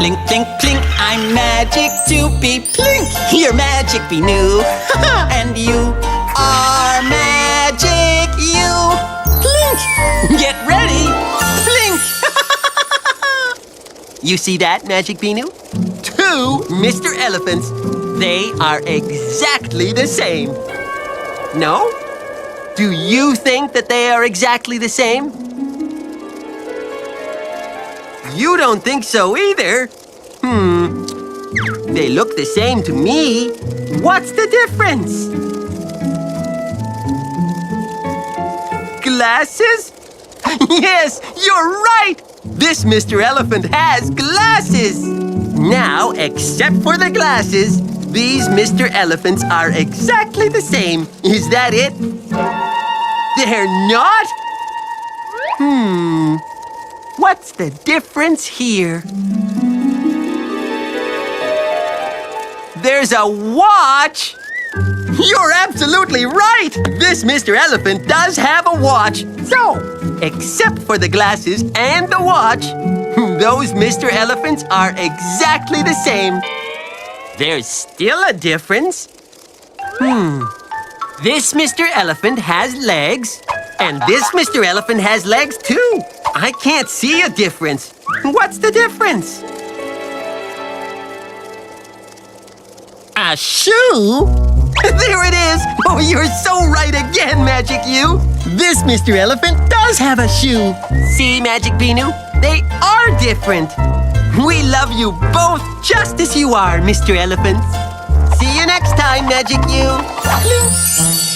Clink, clink, clink, I'm Magic Toopy. Plink, you're Magic Binoo. And you are Magic You. Plink, get ready. Plink. You see that, Magic Binoo? Two Mr. Elephants. They are exactly the same. No? Do you think that they are exactly the same? You don't think so either? They look the same to me. What's the difference? Glasses? Yes, you're right! This Mr. Elephant has glasses! Now, except for the glasses, these Mr. Elephants are exactly the same. Is that it? They're not? What's the difference here? There's a watch! You're absolutely right! This Mr. Elephant does have a watch. So, except for the glasses and the watch, those Mr. Elephants are exactly the same. There's still a difference. This Mr. Elephant has legs, and this Mr. Elephant has legs too. I can't see a difference. What's the difference? A shoe? There it is! Oh, you're so right again, Magic You! This Mr. Elephant does have a shoe. See, Magic Binoo? They are different. We love you both just as you are, Mr. Elephant. See you next time, Magic You.